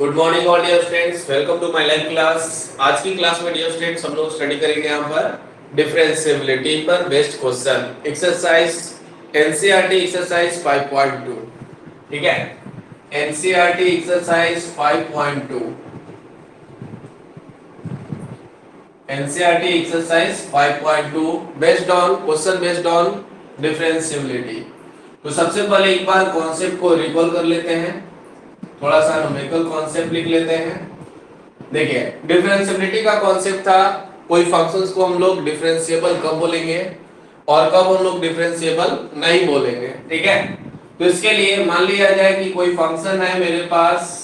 Good morning all dear students, welcome to my live class. आज की class में dear students हम लोग स्टडी करेंगे यहाँ पर डिफरेंशिएबिलिटी पर based question exercise NCERT exercise 5.2। ठीक है, NCERT exercise 5.2, NCERT exercise 5.2 based on question based on differentiability. तो सबसे पहले एक बार कॉन्सेप्ट को रिकॉल कर लेते हैं, थोड़ा सा न्यूमेरिकल कॉन्सेप्ट लिख लेते हैं। देखिए, डिफरेंशिएबिलिटी का कॉन्सेप्ट था कोई फंक्शंस को हम लोग डिफरेंशिएबल कब बोलेंगे और कब हम लोग डिफरेंशिएबल नहीं बोलेंगे। ठीक है, तो इसके लिए मान लिया जाए कि कोई फंक्शन है मेरे पास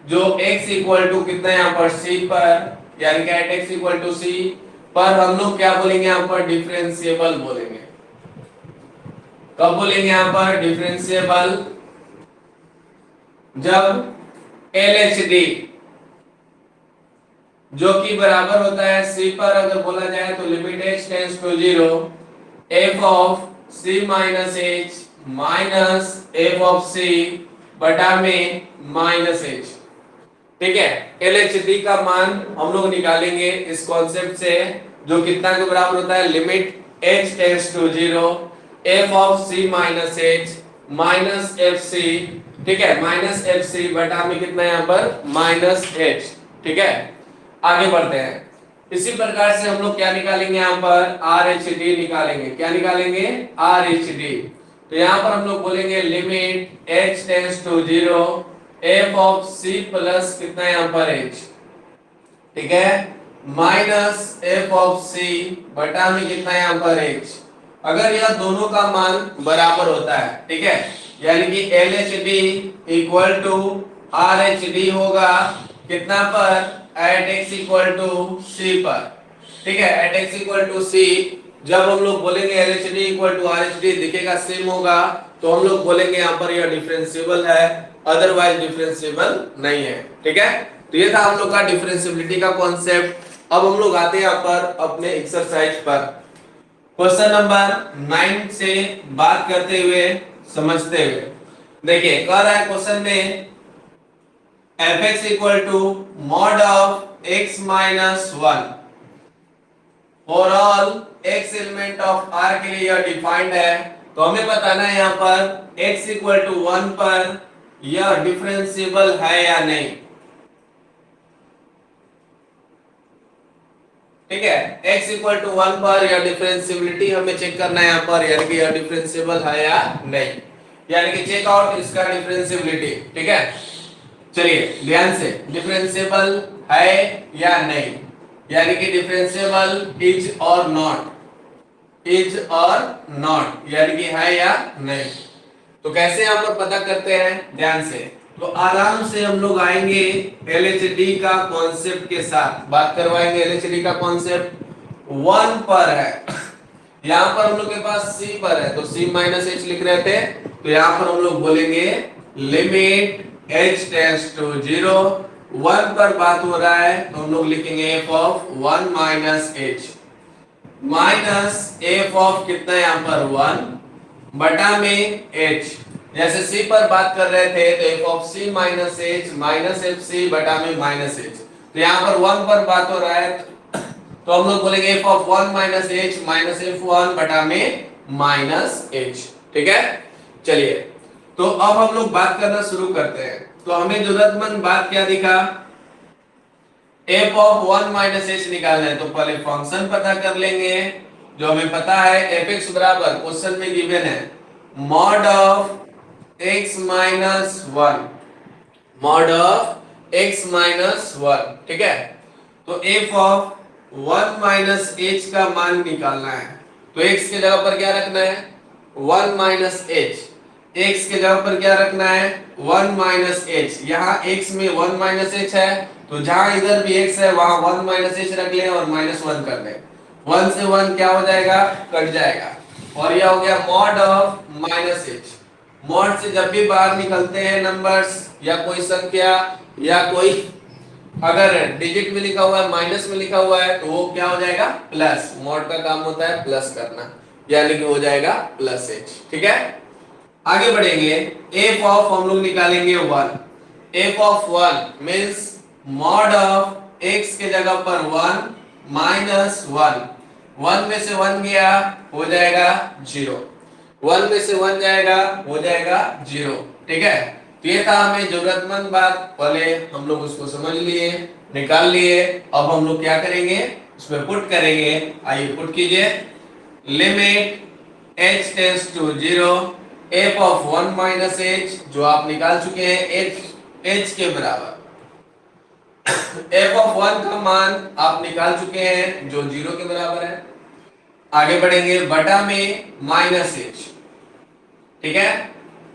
जो x इक्वल टू कितना यहाँ पर c पर, यानी कि at x equal to c पर हम लोग क्या बोलेंगे यहाँ पर डिफरेंशिएबल बोलेंगे। कब बोलेंगे यहाँ पर डिफरेंशिएबल? जब LHD जो कि बराबर होता है c पर अगर बोला जाए तो limit h tends to 0 f of c minus h minus f of c बटा में माइनस h। ठीक है, LHD का मान हम लोग निकालेंगे इस कॉन्सेप्ट से, जो कितना के बराबर होता है limit h tends to 0 f of c minus h minus F C. ठीक है, माइनस एफ सी बटा में कितना यहाँ पर माइनस एच। ठीक है, आगे बढ़ते हैं। इसी प्रकार से हम लोग क्या निकालेंगे यहाँ पर आर एच डी निकालेंगे। क्या निकालेंगे? R H D. तो यहाँ पर हम लोग बोलेंगे limit H tends to 0 F of C plus कितना यहाँ पर एच। ठीक है, माइनस एफ ऑफ सी बटा में कितना यहाँ पर एच। अगर यह दोनों का मान बराबर होता है, ठीक है, यानी कि LHD इक्वल टू RHD होगा कितना पर at x equal to c पर। ठीक है, at x equal to c जब हम लोग बोलेंगे LHD इक्वल टू RHD दिखेगा सेम होगा तो हम लोग बोलेंगे यहाँ पर यह डिफरेंशिएबल है, अदरवाइज डिफरेंशिएबल नहीं है। ठीक है, तो ये था हम लोग का डिफरेंशिएबिलिटी का कॉन्सेप्ट। अब हम लोग आते हैं यहाँ पर अपने एक्सरसाइज पर, क्वेश्चन नंबर 9 से बात करते हुए समझते हुए। देखिए, कह रहा है क्वेश्चन में fx equal to mod of x minus 1 for all x element of R के लिए यह डिफाइंड है। तो हमें बताना है यहाँ पर x इक्वल टू 1 पर यह डिफरेंशिएबल है या नहीं। ठीक है, x इक्वल टू 1 पर यह डिफरेंशिएबिलिटी हमें चेक करना है यहाँ पर, यानी कि यह डिफरेंशिएबल है या नहीं, यानी कि चेक आउट इसका डिफरेंशिएबिलिटी। ठीक है, चलिए ध्यान से, डिफरेंशिएबल है या नहीं, यानी कि डिफरेंशिएबल इज और नॉट, इज और नॉट, यानी कि है या नहीं। तो कैसे यहाँ पर पता करते हैं, ध्यान से, तो आराम से हम लोग आएंगे LHD का कॉन्सेप्ट के साथ बात करवाएंगे। LHD का कॉन्सेप्ट 1 पर है, यहाँ पर हम लोग के पास C पर है तो C माइनस H लिख रहे थे, तो यहाँ पर हम लोग बोलेंगे लिमिट H टेंड्स टू 0 1 पर बात हो रहा है तो हम लोग लिखेंगे f of 1 minus H minus f of कितना यहाँ पर 1 बटा में H। जैसे c पर बात कर रहे थे तो f of c minus h minus F C बटा में माइनस h। तो यहाँ पर 1 पर बात हो रहा है तो हम लोग बोलेंगे f of 1 minus h minus f1 बटा में माइनस h। ठीक है, चलिए तो अब हम लोग बात करना शुरू करते हैं। तो हमें जरूरतमंद बात क्या दिखा, f ऑफ 1 माइनस h निकालना है। तो पहले फंक्शन पता कर लेंगे जो हमें पता है fx बराबर क्वेश्चन में गिवन है mod of x minus 1, mod of x minus 1। ठीक है, तो f ऑफ 1 माइनस h का मान निकालना है। तो x के जगह पर क्या रखना है 1 माइनस h, x के जगह पर क्या रखना है 1 माइनस h। यहाँ x में 1 माइनस h है तो जहां इधर भी x है वहां 1 माइनस h रख लें और माइनस 1 कर दें। 1 से 1 क्या हो जाएगा, कट जाएगा, और यह हो गया mod of minus h। Mod से जब भी बाहर निकलते हैं नंबर्स या कोई संख्या या कोई अगर डिजिट में लिखा हुआ है माइनस में लिखा हुआ है तो वो क्या हो जाएगा प्लस। मॉड का काम होता है प्लस करना, यानी कि हो जाएगा प्लस h। ठीक है, आगे बढ़ेंगे। f ऑफ हम लोग निकालेंगे 1, F of 1 means mod of x के जगह पर 1 माइनस 1, 1 में से 1 गया हो जाएगा 0, 1 में से 1 जाएगा हो जाएगा 0। ठीक है, तो ये था हमें जरूरतमंद बात, पहले हम लोग उसको समझ लिए, निकाल लिए। अब हम लोग क्या करेंगे, उसमें पुट करेंगे। आइए पुट कीजिए, limit h tends to 0 f of 1 minus h, जो आप निकाल चुके हैं h के बराबर, f ऑफ 1 का मान आप निकाल चुके हैं जो 0 के बराबर है। आगे बढ़ेंगे, बटा में माइनस h। ठीक है,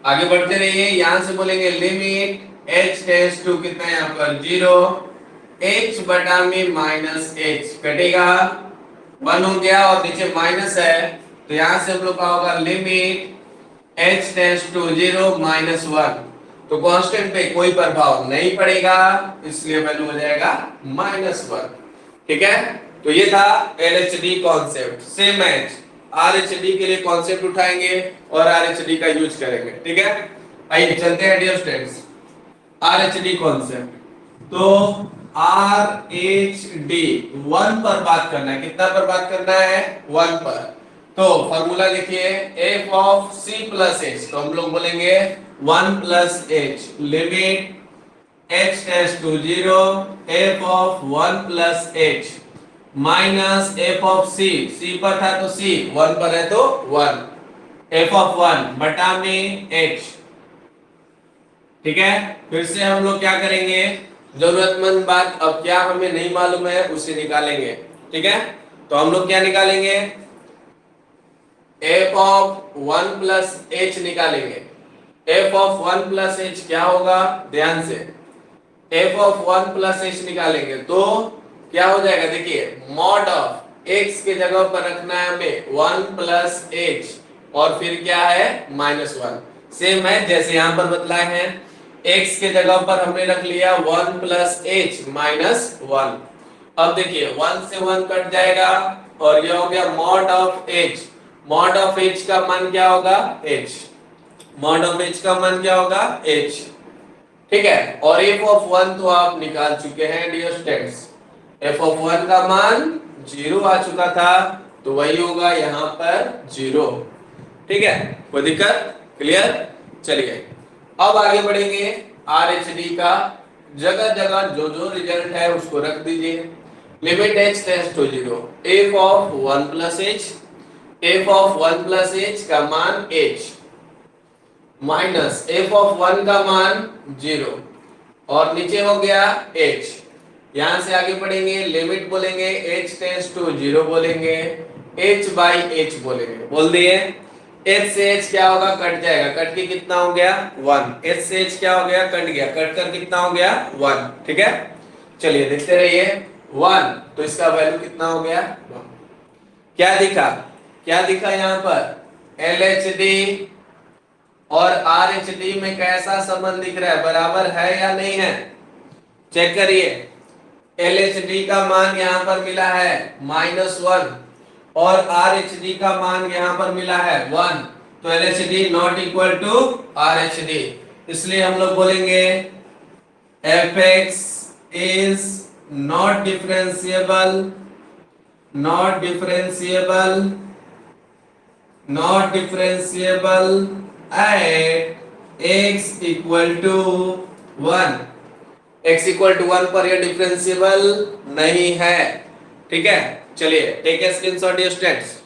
आगे बढ़ते रहिए, यहां से बोलेंगे लिमिट h टेंड्स टू कितना है यहाँ पर 0, h बटा में माइनस h, कटेगा 1 हो गया और नीचे माइनस है, तो यहां से हम लोग का होगा limit h tends to 0 minus 1, तो कांस्टेंट पे कोई प्रभाव नहीं पड़ेगा, इसलिए वैल्यू हो जाएगा माइनस 1। ठीक है, तो ये था LHD concept. Same as RHD के लिए कॉन्सेप्ट उठाएंगे और RHD का यूज करेंगे। ठीक है, आइए चलते हैं डियर स्टूडेंट्स, RHD कॉन्सेप्ट। तो RHD 1 पर बात करना है, कितना पर बात करना है, 1 पर। तो फॉर्मूला देखिए, f of c plus h, तो हम लोग बोलेंगे 1 plus h, limit h tends to 0 f of 1 plus h minus f of c, c पर था तो c, 1 पर है तो 1, f ऑफ 1 बटा में h। ठीक है, फिर से हम लोग क्या करेंगे, जरूरतमंद बात, अब क्या हमें नहीं मालूम है उसे निकालेंगे। ठीक है, तो हम लोग क्या निकालेंगे, f ऑफ 1 प्लस h निकालेंगे। f ऑफ 1 प्लस h क्या होगा, ध्यान से, f ऑफ 1 प्लस h निकालेंगे तो क्या हो जाएगा, देखिए मॉड ऑफ x के जगह पर रखना है हमें 1 प्लस h और फिर क्या है माइनस 1, सेम है जैसे यहां पर बतलाए हैं, x के जगह पर हमने रख लिया 1 प्लस h माइनस 1। अब देखिए 1 से 1 कट जाएगा और यह हो गया mod of h, mod of h का मान क्या होगा h, मॉड ऑफ h का मान क्या होगा h। ठीक है, और f ऑफ 1 तो आप निकाल चुके हैं डियर स्टूडेंट्स, f ऑफ 1 का मान 0 आ चुका था, तो वही होगा यहाँ पर 0। ठीक है, कोई दिक्कत, क्लियर। चलिए अब आगे बढ़ेंगे, RHD का जगह जगह जो जो रिजल्ट है उसको रख दीजिए। Limit h tends to 0 f of 1 plus h, f of 1 plus h का मान h माइनस f ऑफ 1 का मान 0 और नीचे हो गया h। यहां से आगे बढ़ेंगे, लिमिट बोलेंगे h टेंड्स टू 0 बोलेंगे, h बाई h बोलेंगे, बोल दिए। h से h क्या होगा, कट जाएगा, कट के कितना हो गया 1, h से h क्या हो गया, कट गया, कट कर कितना हो गया 1। ठीक है, चलिए देखते रहिए, 1 तो इसका वैल्यू कितना हो गया 1। क्या दिखा, क्या दिखा यहाँ पर, LHD और RHD में कैसा संबंध दिख रहा है, बराबर है या नहीं है, चेक करिए। LHD का मान यहाँ पर मिला है -1 और RHD का मान यहाँ पर मिला है 1, तो LHD not equal to RHD, इसलिए हम लोग बोलेंगे fx is not differentiable, not differentiable, not differentiable at x equal to 1, x equal to 1 पर यह डिफरेंशिएबल नहीं है। ठीक है, चलिए take a screenshot dear students,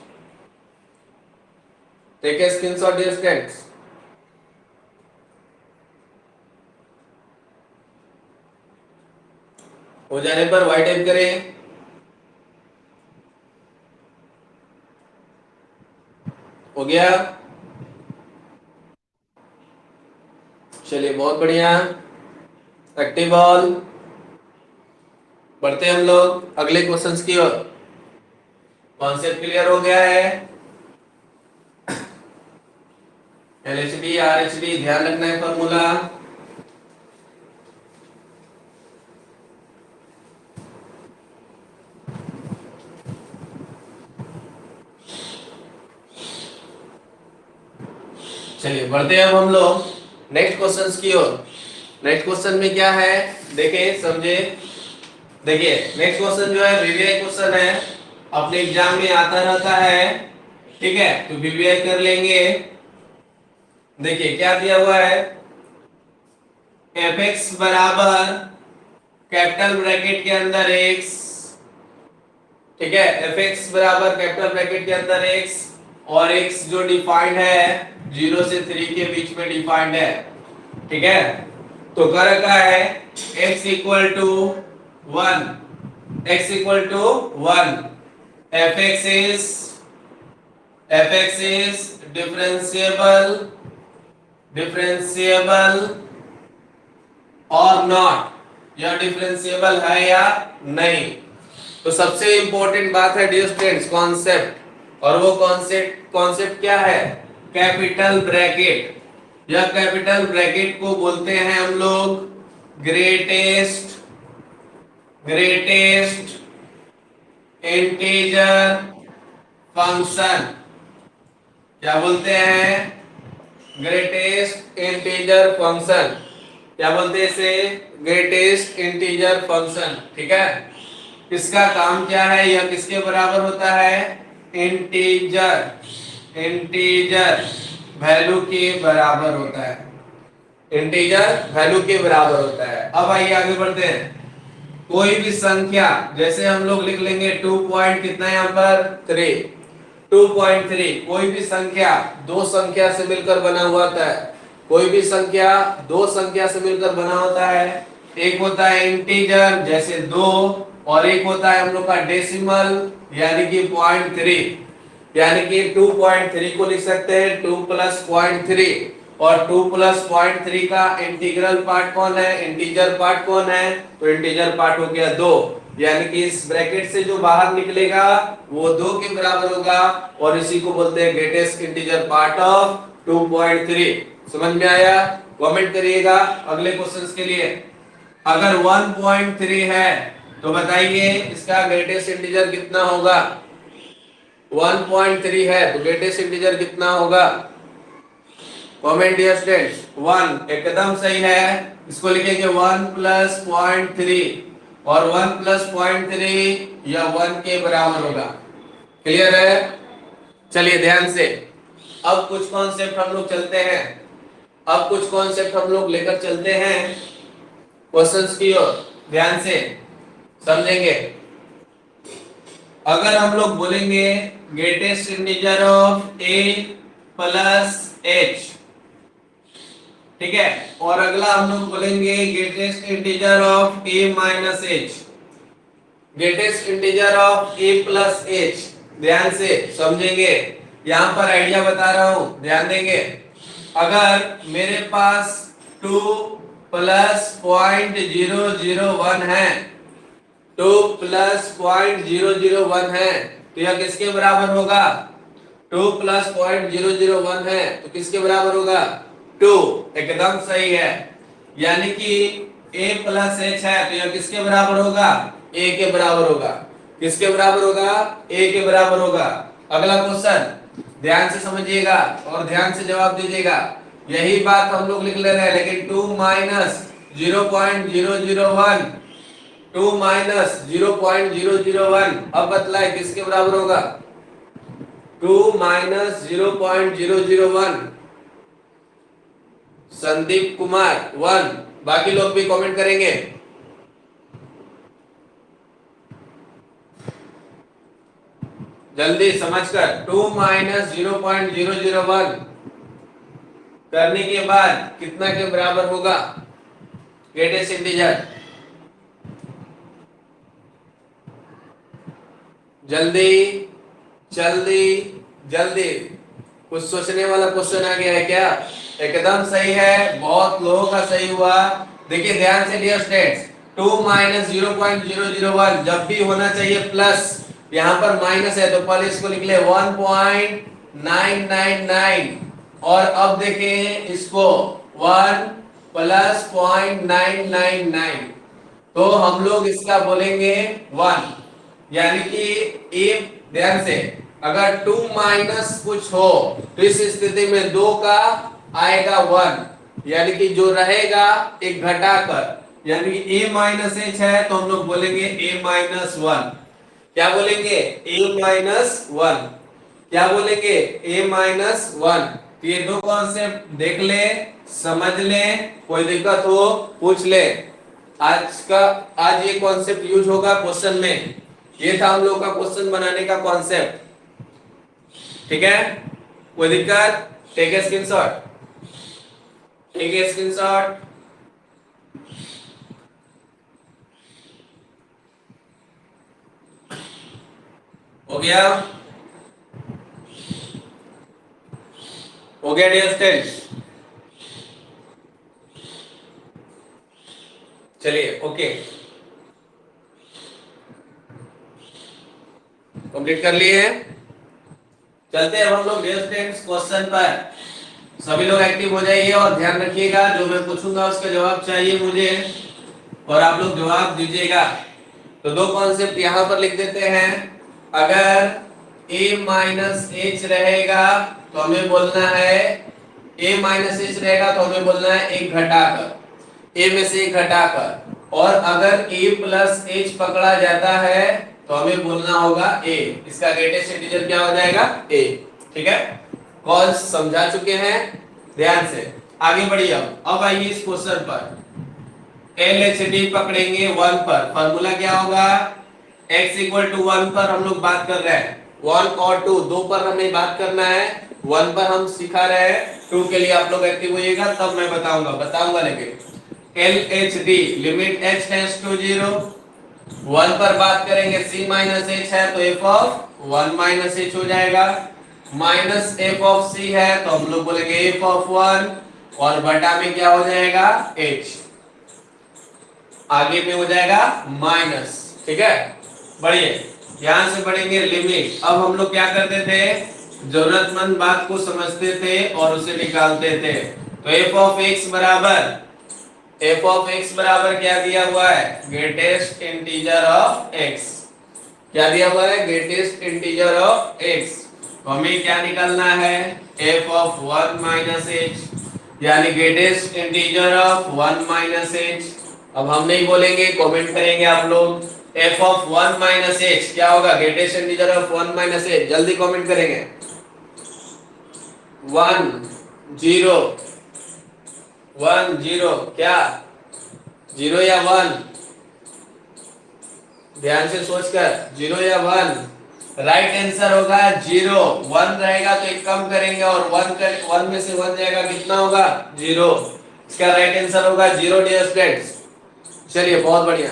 take a screenshot dear students. हो जाने पर वाई टाइप करें, हो गया, चलिए बहुत बढ़िया, एक्टिव ऑल। बढ़ते हम लोग अगले क्वेश्चंस की ओर। कॉन्सेप्ट क्लियर हो गया है, LHD RHD ध्यान रखना है फॉर्मूला। चलिए बढ़ते हैं अब हम लोग नेक्स्ट क्वेश्चंस की ओर। नेक्स्ट क्वेश्चन में क्या है, देखिए समझे। देखिए नेक्स्ट क्वेश्चन जो है वीवीआई क्वेश्चन है, अपने एग्जाम में आता रहता है, ठीक है, तो वीवीआई कर लेंगे। देखिए क्या दिया हुआ है, एफ एक्स बराबर कैपिटल ब्रैकेट के अंदर एक्स, ठीक है, एफ एक्स बराबर कैपिटल ब्रैकेट के अंदर एक्स, और एक्स जो डिफाइंड है 0 से 3 के बीच में डिफाइंड है, ठीक है। तो कर रखा है x equal to 1, x equal to 1, fx is differentiable और नॉट, यह डिफरेंशिएबल है या नहीं। तो सबसे इंपॉर्टेंट बात है डियर स्टूडेंट्स कॉन्सेप्ट, और वो कॉन्सेप्ट क्या है, कैपिटल ब्रैकेट। यह कैपिटल ब्रैकेट को बोलते हैं हम लोग ग्रेटेस्ट इंटीजर फंक्शन। क्या बोलते हैं, ग्रेटेस्ट इंटीजर फंक्शन। क्या बोलते हैं इसे, ग्रेटेस्ट इंटीजर फंक्शन, ठीक है। इसका काम क्या है, यह किसके बराबर होता है, इंटीजर वैल्यू के बराबर होता है, इंटीजर वैल्यू के बराबर होता है। अब आइए आगे बढ़ते हैं। कोई भी संख्या, जैसे हम लोग लिख लेंगे 2 पॉइंट कितना है यहाँ पर 3, 2.3। कोई भी संख्या दो संख्या से मिलकर बना हुआ होता है, कोई भी संख्या दो संख्या से मिलकर बना होता है। एक होता है इंटीजर जैसे 2, और एक होता है हम लोग का डेसिमल यानी कि 0.3, यानी कि 2.3 को लिख सकते हैं 2 प्लस 0.3, और 2 प्लस 0.3 का इंटीग्रल पार्ट कौन है, इंटीजर पार्ट कौन है, तो इंटीजर पार्ट हो गया 2, यानी कि इस ब्रैकेट से जो बाहर निकलेगा वो 2 के बराबर होगा, और इसी को बोलते हैं ग्रेटेस्ट इंटीजर पार्ट ऑफ 2.3। समझ में आया, कमेंट करिएगा अगले क्वेश्चंस के लिए। अगर 1.3 है तो बताइए इसका ग्रेटेस्ट इंटीजर कितना होगा, 1.3 है तो ग्रेटेस्ट इंटीजर कितना होगा, कमेंट डियर स्टूडेंट्स। 1 एकदम सही है, इसको लिखेंगे 1 प्लस 0.3, और 1 प्लस 0.3 या 1 के बराबर होगा। क्लियर है, चलिए ध्यान से अब कुछ कॉन्सेप्ट हम लोग चलते हैं, अब कुछ कॉन्सेप्ट हम लोग लेकर चलते हैं क्वेश्चंस की ओर, ध्यान से समझेंगे। अगर हम लोग बोलेंगे greatest integer of a plus h, ठीक है, और अगला हम लोग बोलेंगे greatest integer of a minus h, greatest integer of a plus h। ध्यान से समझेंगे, यहां पर आइडिया बता रहा हूं, ध्यान देंगे। अगर मेरे पास 2 प्लस 0.001 है, 2 प्लस 0.001 है, तो यह किसके बराबर होगा, 2 प्लस 0.001 है तो किसके बराबर होगा, 2। एकदम सही है, यानी कि a प्लस h है तो यह किसके बराबर होगा, a के बराबर होगा। किसके बराबर होगा, a के बराबर होगा। अगला क्वेश्चन ध्यान से समझिएगा और ध्यान से जवाब दीजिएगा। यही बात हम लोग लिख ले रहे हैं, लेकिन 2 माइनस 0.001, 2 माइनस 0.001 अब बतलाए किसके बराबर होगा, 2 माइनस 0.001 संदीप कुमार 1, बाकी लोग भी कमेंट करेंगे। जल्दी समझकर 2 माइनस 0.001 करने के बाद कितना के बराबर होगा ग्रेटेस्ट इंटीजर, जल्दी जल्दी जल्दी। कुछ सोचने वाला क्वेश्चन आ गया है क्या, एकदम सही है, बहुत लोगों का सही हुआ। देखिए ध्यान से डियर स्टूडेंट्स, 2 माइनस 0.001 जब भी होना चाहिए प्लस, यहाँ पर माइनस है तो पहले इसको लिख ले 1.999, और अब देखें इसको 1 प्लस 0.999, तो हम लोग इसका बोलेंगे 1, यानी कि एक ध्यान से अगर 2 माइनस कुछ हो तो इस स्थिति में 2 का आएगा 1, यानी कि जो रहेगा एक घटाकर, यानी कि a माइनस एच है तो हम लोग बोलेंगे a माइनस वन। क्या बोलेंगे? a minus one. क्या बोलेंगे? a minus one. तो ये दो कॉन्सेप्ट देख ले, समझ ले, कोई दिक्कत हो पूछ ले। आज ये कॉन्सेप्ट यूज होगा क्वेश्चन में। ये था हम लोग का क्वेश्चन बनाने का कॉन्सेप्ट। ठीक है, कोई दिक्कत? Take a screenshot, take a screenshot. हो गया? हो गया डियर स्टूडेंट्स? चलिए ओके, कंप्लीट कर लिए हैं। चलते हैं हम लोग डियर स्टूडेंट्स क्वेश्चन पर। सभी लोग एक्टिव हो जाइए और ध्यान रखिएगा, जो मैं पूछूंगा उसका जवाब चाहिए मुझे और आप लोग जवाब दीजिएगा। तो दो कॉन्सेप्ट यहाँ पर लिख देते हैं। अगर a माइनस एच रहेगा तो हमें बोलना है, a माइनस एच रहेगा तो हमें बोलना है एक घटाकर, a में से एक घटाकर। और अगर a प्लस एच पकड़ा जाता है तो हमें बोलना होगा a। इसका ग्रेटेस्ट इंटीजर क्या हो जाएगा? a। ठीक है, कॉल समझा चुके हैं? ध्यान से आगे बढ़िए। अब आइए इस क्वेश्चन पर। LHD पकड़ेंगे 1 पर, फार्मूला क्या होगा? x इक्वल टू 1 पर हम लोग बात कर रहे हैं। 1 और 2, 2 पर हमें बात करना है, 1 पर हम सिखा रहे हैं। 2 के लिए आप लोग एक्टिव होइएगा, तब मैं बताऊंगा लेकिन LHD limit h tends to 0। 1 पर बात करेंगे, c माइनस h है तो f ऑफ 1 माइनस h हो जाएगा। माइनस f ऑफ c है तो हम लोग बोलेंगे f ऑफ 1 और बटा में क्या हो जाएगा? h। आगे में हो जाएगा माइनस। ठीक है, बढ़िए, ध्यान से पढ़ेंगे लिमिट। अब हम लोग क्या करते थे? जरूरतमंद बात को समझते थे और उसे निकालते थे। तो f ऑफ x बराबर क्या दिया हुआ है? Greatest integer of x। क्या दिया हुआ है? Greatest integer of x। तो हमें क्या निकालना है? f ऑफ 1 माइनस h, यानी greatest integer of 1 minus h। अब हम नहीं बोलेंगे, कमेंट करेंगे आप लोग। f ऑफ 1 माइनस h क्या होगा? Greatest integer of 1 minus h। जल्दी कमेंट करेंगे। 1 0 1 0, क्या 0 या 1? ध्यान से सोचकर, 0 या 1? राइट आंसर होगा 0। 1 रहेगा तो एक कम करेंगे और 1 में से 1 जाएगा, कितना होगा? 0। इसका राइट आंसर होगा 0 डियर स्टूडेंट्स। चलिए बहुत बढ़िया,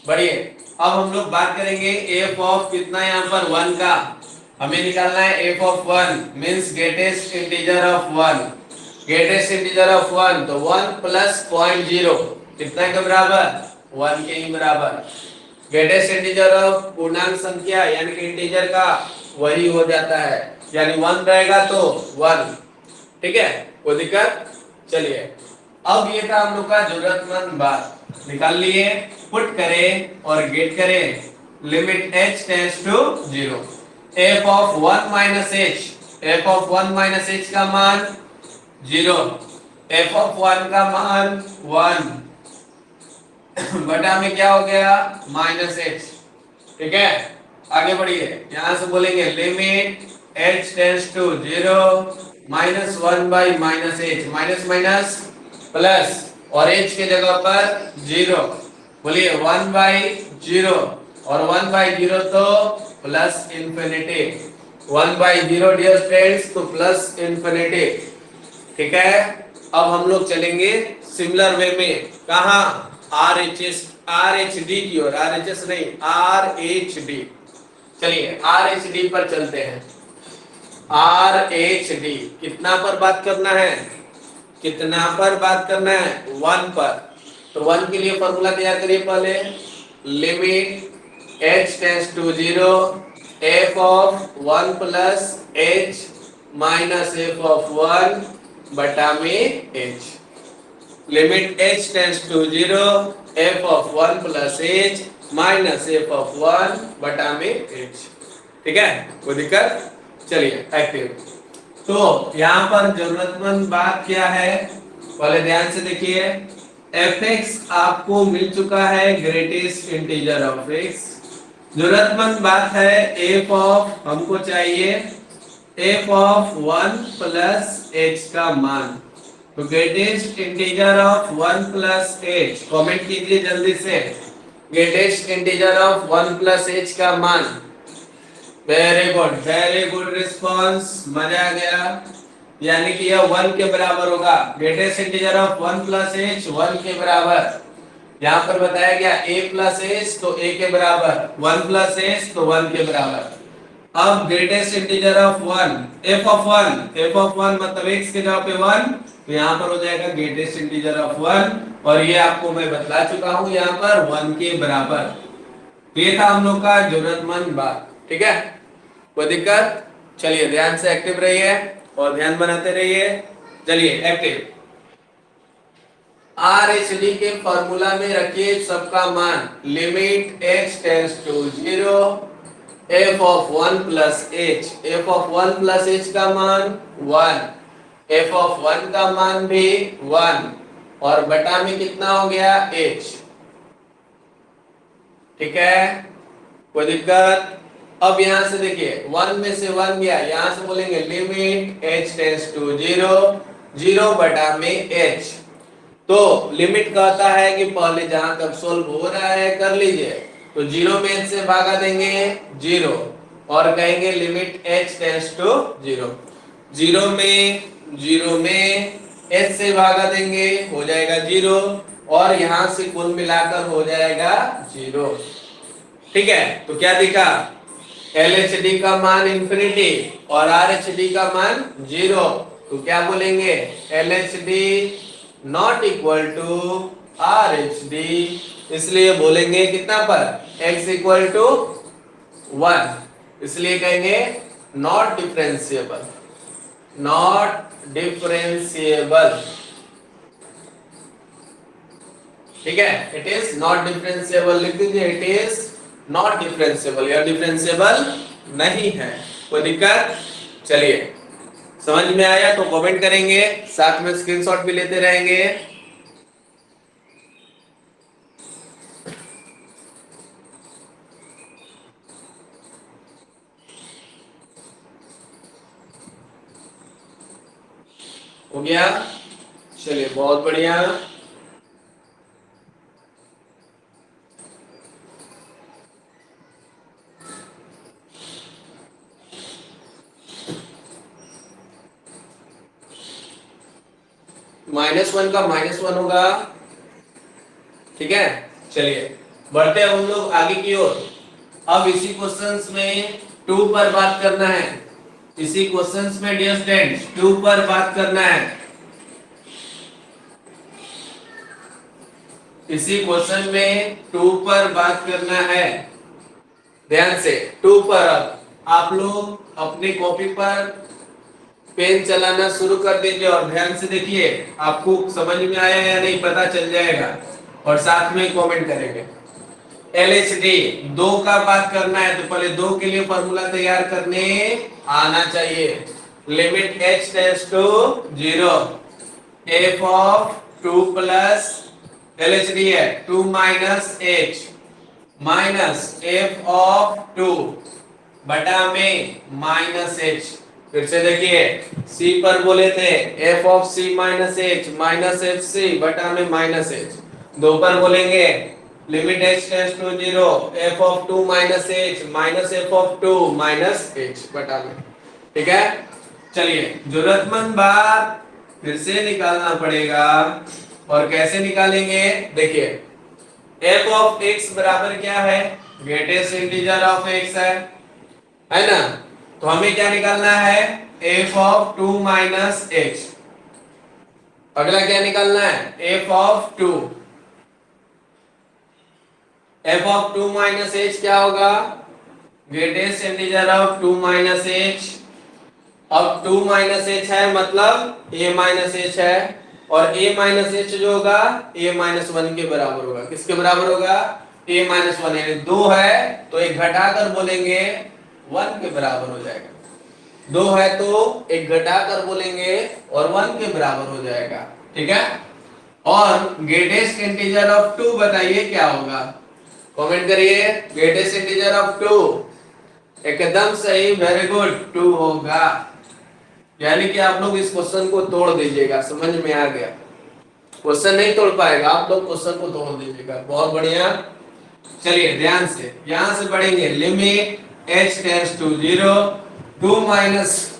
बढ़िए। अब हम लोग बात करेंगे f ऑफ कितना, यहाँ पर 1 का हमें निकालना है। f of 1 means greatest integer of 1। Greatest integer of 1 तो 1 प्लस 0.0 कितना के बराबर? 1 के ही बराबर। ग्रेटेस्ट इंटीजर ऑफ पूर्णांक संख्या यानी कि इंटीजर का वही हो जाता है, यानी 1 रहेगा तो 1। ठीक है, कोई दिक्कत? चलिए, अब ये था हम लोग का जरूरतमंद बात, निकाल लिए। पुट करें और गेट करें, limit h tends to 0। f of 1 minus h, f of 1 minus h का मान 0, f ऑफ 1 का मान 1 बटा में क्या हो गया? Minus h। ठीक है, आगे बढ़िए। यहां से बोलेंगे limit h tends to 0 minus 1 by minus h, minus minus plus और h के जगह पर 0। बोलिए 1 बाई 0 और 1 बाई 0 तो plus infinity. 1 by 0 dear friends तो प्लस इंफिनिटी। ठीक है, अब हम लोग चलेंगे सिमिलर वे में। कहा? RHD की ओर, RHS नहीं, RHD। चलिए RHD पर चलते हैं। RHD कितना पर बात करना है? कितना पर बात करना है? 1 पर। तो 1 के लिए फॉर्मूला तैयार करिए पहले। Limit h tends to 0 f of 1 plus h minus f of 1 बटा में h। Limit h tends to 0 f of 1 plus h minus f of 1 बटा में h। ठीक है, कोई दिक्कत? चलिए एक्टिव। तो यहाँ पर जरूरतमंद बात क्या है? पहले ध्यान से देखिए, fx आपको मिल चुका है ग्रेटेस्ट इंटीजर ऑफ x। जरूरतमंद बात है f ऑफ, हमको चाहिए f ऑफ 1 प्लस h का मान। तो greatest integer of 1 plus h, comment कीजिए जल्दी से, greatest integer of 1 plus h का मान। वेरी गुड रिस्पॉन्स, मजा आ गया। यानी कि यह 1 के बराबर होगा। Greatest integer of 1 plus h 1 के बराबर। यहाँ पर बताया गया a प्लस h तो a के बराबर, 1 प्लस h तो 1 के बराबर। अब greatest integer of 1, f of 1 मतलब x के जगह पे 1, तो यहाँ पर हो जाएगा ग्रेटेस्ट इंटीजर ऑफ 1, और ये आपको मैं बतला चुका हूँ यहाँ पर 1 के बराबर। तो ये था हम लोग का जरूरतमंद बात। ठीक है, कोई दिक्कत? चलिए ध्यान से एक्टिव रहिए और ध्यान बनाते रहिए। चलिए एक्टिव। RHD के फॉर्मूला में रखिए सबका मान, limit h tends to 0, f of 1 plus h, f of 1 plus h का मान 1, f ऑफ 1 का मान भी 1, और बटा में कितना हो गया h। ठीक है, कोई दिक्कत? अब यहां से देखिए 1 में से 1 गया, यहां से बोलेंगे लिमिट h टेंड्स टू 0, 0 बटा में h। तो लिमिट कहता है कि पहले जहां तक सोल्व हो रहा है कर लीजिए, तो 0 में h से भागा देंगे 0, और कहेंगे लिमिट h टेंड्स टू 0, 0 में h से भागा देंगे, हो जाएगा 0, और यहां से कुल मिलाकर हो जाएगा 0। ठीक है, तो क्या दिखा? LHD का मान इंफिनिटी और RHD का मान 0, तो क्या बोलेंगे? LHD not equal to RHD, इसलिए बोलेंगे कितना पर? x इक्वल टू 1, इसलिए कहेंगे नॉट डिफरेंशिएबल, नॉट डिफरेंशिएबल। ठीक है, इट इज नॉट डिफरेंशिएबल, लिख दीजिए इट इज नॉट डिफरेंशिएबल, या डिफरेंशिएबल नहीं है। कोई दिक्कत? चलिए, समझ में आया तो कमेंट करेंगे, साथ में स्क्रीनशॉट भी लेते रहेंगे। हो गया? चलिए बहुत बढ़िया। -1 का -1 होगा। ठीक है, चलिए बढ़ते हैं हम लोग आगे की ओर। अब इसी क्वेश्चंस में 2 पर बात करना है, इसी क्वेश्चंस में डियर स्टूडेंट्स 2 पर बात करना है। इसी क्वेश्चन में 2 पर बात करना है, ध्यान से 2 पर। अब आप लोग अपनी कॉपी पर पेन चलाना शुरू कर दीजिए और ध्यान से देखिए, आपको समझ में आया या नहीं पता चल जाएगा, और साथ में कमेंट करेंगे। LHD 2 का बात करना है, तो पहले 2 के लिए फॉर्मूला तैयार करने आना चाहिए। Limit h tends to 0, f of 2 plus LHD है 2 minus h minus f of 2 बटा में माइनस h। फिर से देखिए, c पर बोले थे f of c minus h minus F C बटा में माइनस h। 2 पर बोलेंगे limit h tends to 0, f of 2 minus h minus f of 2 minus h बटा में। ठीक है, चलिए जरूरतमंद बात फिर से निकालना पड़ेगा, और कैसे निकालेंगे? देखिए f ऑफ x बराबर क्या है? ग्रेटेस्ट इंटीजर ऑफ x है ना? तो हमें क्या निकालना है? f of 2 minus h। अगला क्या निकालना है? f of 2। f of 2 minus h क्या होगा? Greatest integer of 2 minus h। अब 2 माइनस h है मतलब a माइनस h है, और a माइनस h जो होगा a माइनस 1 के बराबर होगा। किसके बराबर होगा? a माइनस 1, यानी 2 है तो एक घटाकर बोलेंगे 1 के बराबर हो जाएगा। 2 है तो एक घटाकर बोलेंगे और 1 के बराबर हो जाएगा। ठीक है। और ग्रेटेस्ट इंटीजर ऑफ 2 बताइए क्या होगा, कमेंट करिए। ग्रेटेस्ट इंटीजर ऑफ 2, एकदम सही, वेरी गुड, 2 होगा। यानी कि आप लोग इस क्वेश्चन को तोड़ दीजिएगा, समझ में आ गया। क्वेश्चन नहीं तोड़ पाएगा, आप लोग क्वेश्चन को तोड़ दीजिएगा, बहुत बढ़िया। चलिए ध्यान से यहां से पढ़ेंगे, limit h tends to 0, 2 minus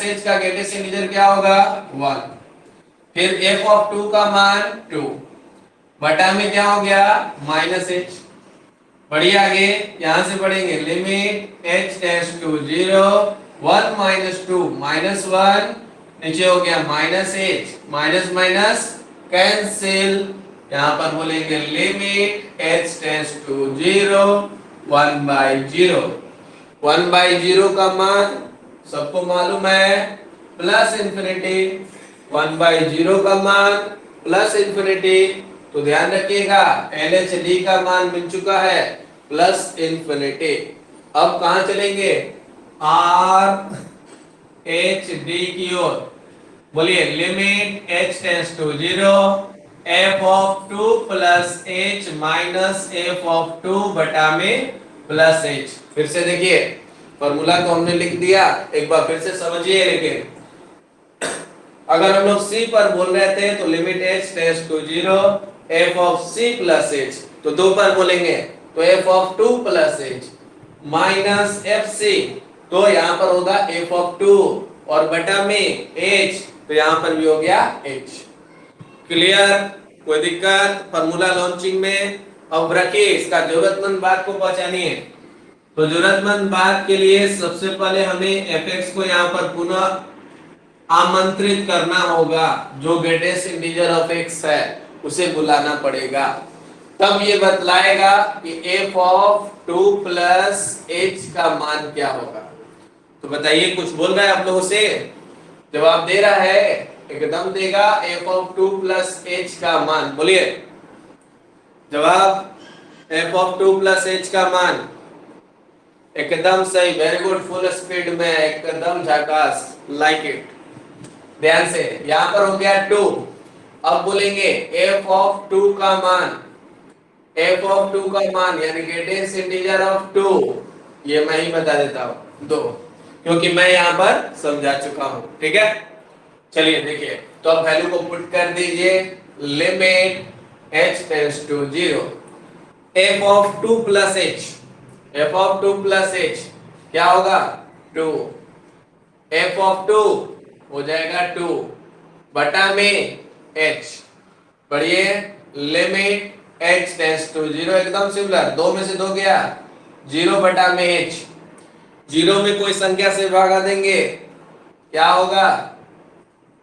h का ग्रेटेस्ट इंटीजर क्या होगा 1, फिर f ऑफ 2 का मान 2 बटा में क्या हो गया माइनस h। बढ़िए आगे यहां से पढ़ेंगे, limit h tends to 0, 1 minus 2 minus 1, नीचे हो गया minus h, minus minus cancel. यहां पर बोलेंगे limit h tends to 0, 1 by 0। 1 by 0 का मान सबको मालूम है प्लस इंफिनिटी, 1 बाई 0 का मान प्लस इंफिनिटी। तो ध्यान रखिएगा LHD का मान मिल चुका है प्लस इंफिनिटी। अब कहां चलेंगे RHD की ओर, बोलिए limit h tends to 0, f of 2 plus h minus f of 2 बटा में प्लस h। फिर से देखिए फॉर्मूला तो हमने लिख दिया, एक बार फिर से समझिए। लेकिन अगर हम लोग c पर बोल रहे थे तो limit h tends to 0, f of c plus h, तो 2 पर बोलेंगे तो f of 2 plus h minus fc, तो यहां पर होगा f ऑफ 2 और बटा में h, तो यहां पर भी हो गया h। क्लियर, कोई दिक्कत फार्मूला लॉन्चिंग में। अब रखिए इसका जरूरतमंद बात को पहचानिए। तो जरूरतमंद बात के लिए सबसे पहले हमें fx को यहां पर पुनः आमंत्रित करना होगा, जो ग्रेटेस्ट इंटीजर ऑफ x है उसे बुलाना पड़ेगा, तब ये बतलाएगा कि f ऑफ 2 प्लस h का मान क्या होगा। तो बताइए, कुछ बोल रहा है आप लोगों से, जवाब दे रहा है, एकदम देगा f ऑफ 2 प्लस h का मान। बोलिए जवाब, f ऑफ 2 प्लस h का मान, एकदम सही, वेरी गुड, फुल स्पीड में, एकदम झकास, लाइक इट। ध्यान से यहां पर हो गया 2, अब बोलेंगे f ऑफ 2 का मान, f ऑफ 2 का मान यानी ग्रेटेस्ट इंटीजर ऑफ 2, ये मैं ही बता देता हूं 2, क्योंकि मैं यहां पर समझा चुका हूं, ठीक है। चलिए देखिए, तो अब वैल्यू को पुट कर दीजिए, limit h tends to 0, f of 2 plus h, f of 2 plus h क्या होगा 2, f ऑफ 2 हो जाएगा 2 बटा में h। बढ़िए, लिमिट h टेंड्स टू 0, एकदम सिमिलर, 2 में से 2 गया 0 बटा में h, 0 में कोई संख्या से भागा देंगे क्या होगा,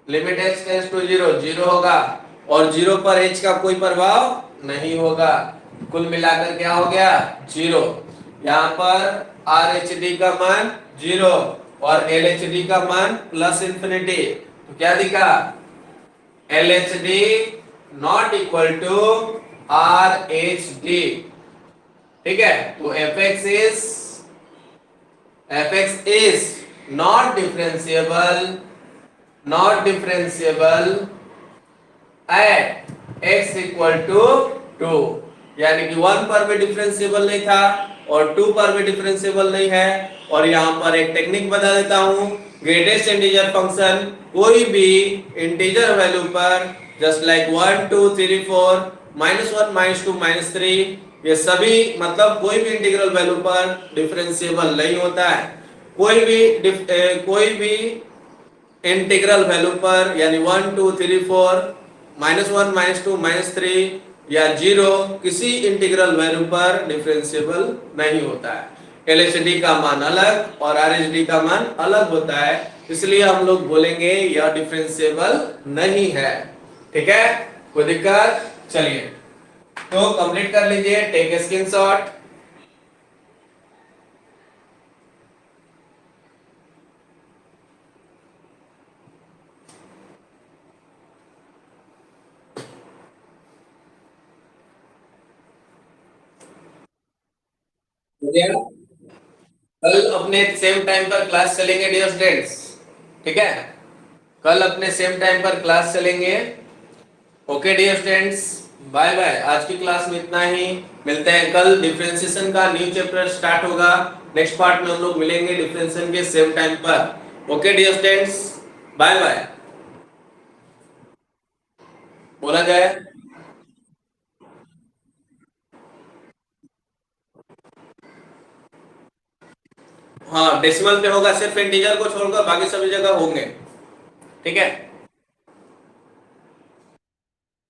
लिमिट h टेंड्स टू 0, 0 होगा, और 0 पर h का कोई प्रभाव नहीं होगा, कुल मिलाकर क्या हो गया 0। यहाँ पर RHD का मान 0 और LHD का मान प्लस इंफिनिटी, तो क्या दिखा LHD not equal to RHD, ठीक है। तो fx is not differentiable at x equal to 2, यानी कि 1 पर भी डिफरेंशिएबल नहीं था और 2 पर भी डिफरेंशिएबल नहीं है। और यहाँ पर एक टेक्निक बता देता हूँ, ग्रेटेस्ट इंटीजर फंक्शन कोई भी इंटीजर वैल्यू पर, जस्ट लाइक 1 2 3 4 -1 -2 -3, ये सभी मतलब कोई भी इंटीग्रल वैल्यू पर डिफरेंशिएबल नहीं होता है। कोई भी इंटीग्रल वैल्यू पर यानी 1 2 3 4 -1 -2 -3 या 0, किसी इंटीग्रल वैल्यू पर डिफरेंशिएबल नहीं होता है। LHD का मान अलग और RHD का मान अलग होता है, इसलिए हम लोग बोलेंगे यह डिफरेंशिएबल नहीं है, ठीक है। कोई दिक्कत, चलिए तो कंप्लीट कर लीजिए, टेक ए स्क्रीनशॉट। कल अपने सेम टाइम पर क्लास चलेंगे डियर स्टूडेंट्स, ठीक है। कल अपने सेम टाइम पर क्लास चलेंगे। Okay dear students, bye bye. आज की क्लास में इतना ही। मिलते हैं कल। डिफरेंशिएशन का न्यू चैप्टर स्टार्ट होगा। नेक्स्ट पार्ट में हम लोग मिलेंगे डिफरेंशिएशन के सेम टाइम पर। Okay dear students, bye bye. बोला जाए। हाँ, डेसिमल पे होगा, सिर्फ इंटीजर को छोड़कर बाकी सभी जगह होंगे। ठीक है।